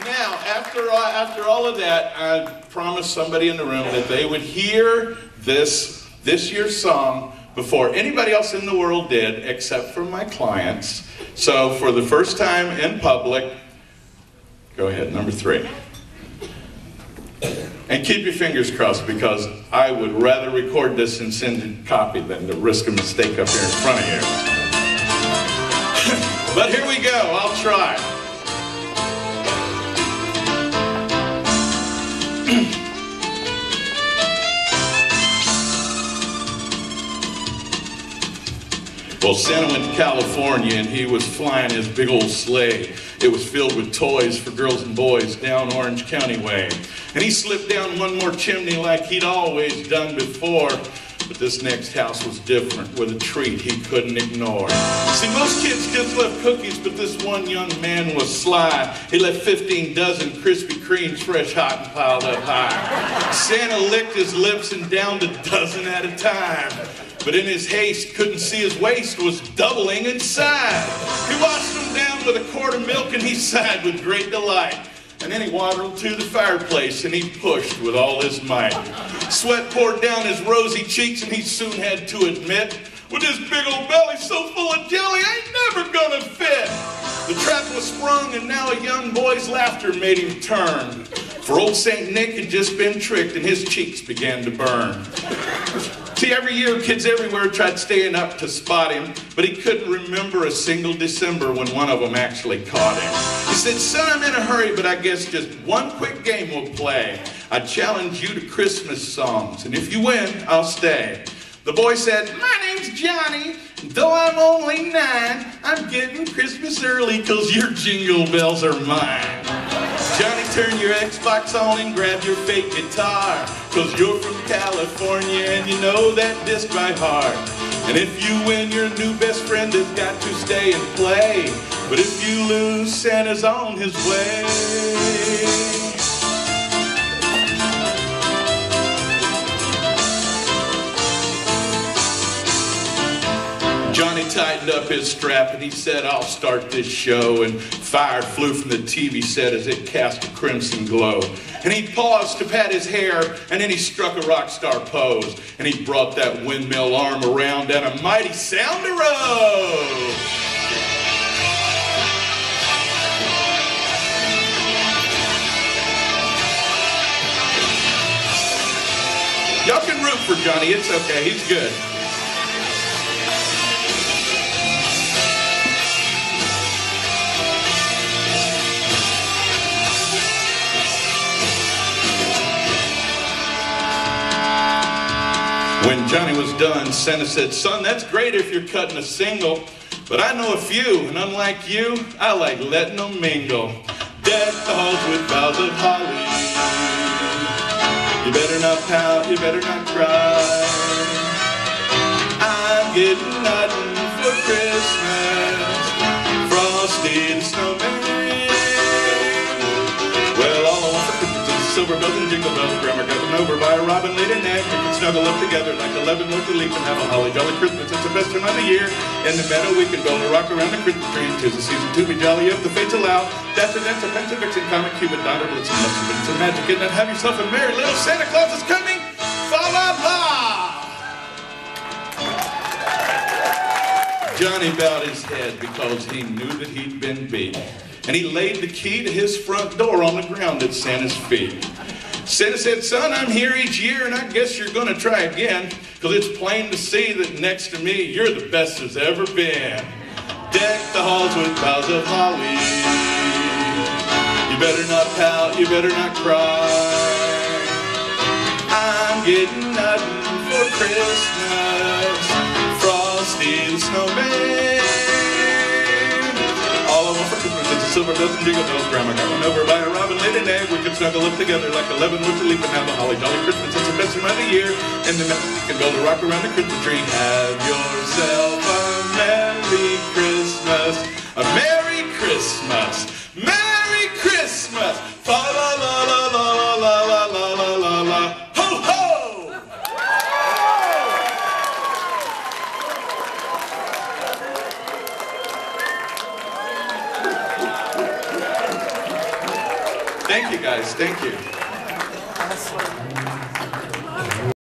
Now, after all of that, I promised somebody in the room that they would hear this year's song before anybody else in the world did, except for my clients. So, for the first time in public, go ahead, number 3. And keep your fingers crossed, because I would rather record this and send a copy than to risk a mistake up here in front of you. But here we go, I'll try. Well, Santa went to California and he was flying his big old sleigh. It was filled with toys for girls and boys down Orange County way. And he slipped down one more chimney like he'd always done before. But this next house was different, with a treat he couldn't ignore. See, most kids just left cookies, but this one young man was sly. He left 15 dozen Krispy Kremes fresh, hot, and piled up high. Santa licked his lips and downed a dozen at a time. But in his haste, couldn't see his waist was doubling in size. He washed them down with a quart of milk and he sighed with great delight. And then he waddled to the fireplace and he pushed with all his might. Sweat poured down his rosy cheeks and he soon had to admit, with his big old belly so full of jelly, I ain't never gonna fit. The trap was sprung and now a young boy's laughter made him turn. For old Saint Nick had just been tricked and his cheeks began to burn. See, every year kids everywhere tried staying up to spot him, but he couldn't remember a single December when one of them actually caught him. He said, son, I'm in a hurry, but I guess just one quick game we'll play. I challenge you to Christmas songs, and if you win, I'll stay. The boy said, my name's Johnny, though I'm only 9, I'm getting Christmas early 'cause your jingle bells are mine. Johnny, turn your Xbox on and grab your fake guitar, 'cause you're from California and you know that disc by heart. And if you win, your new best friend has got to stay and play. But if you lose, Santa's on his way. Johnny tightened up his strap and he said, I'll start this show. And fire flew from the TV set as it cast a crimson glow. And he paused to pat his hair, and then he struck a rock star pose. And he brought that windmill arm around and a mighty sound arose. Y'all can root for Johnny, it's okay, he's good. When Johnny was done, Santa said, son, that's great if you're cutting a single, but I know a few, and unlike you, I like letting them mingle. Deck the halls with boughs of holly. You better not pout, you better not cry. I'm getting nothing for Christmas. Frosty the Snowman. Well, all I want for Christmas is silver bells and jingle bells. Grandma got them over by a robin late at night. We can snuggle up together like 11 with the leaf and have a holly jolly Christmas. It's the best time of the year. In the meadow we can go and rock around the Christmas tree. 'Tis the season to be jolly if the fates allow. That's a dance, a pencil, vixen, comet, cupid, donner, blitzen, lots of some magic in that. Have yourself a merry little Santa Claus is coming. Fa la la! Johnny bowed his head because he knew that he'd been beat. And he laid the key to his front door on the ground at Santa's feet. Santa said, son, I'm here each year, and I guess you're going to try again, because it's plain to see that next to me, you're the best there's ever been. Deck the halls with boughs of holly. You better not pout, you better not cry. I'm getting nothing for Christmas. Frosty the Snowman. All I want for Christmas is a silver bells and jingle bells. Grandma got one over by a robin late at night. We can snuggle up together like 11 with the leaf and have a holly jolly Christmas. It's the best time of the year. And the meadow we can build a rock around the Christmas tree. Have yourself a Merry Christmas. A Merry Christmas. Merry Christmas. Fa la la la la la la la la la la. Ho ho! Thank you, guys. Thank you.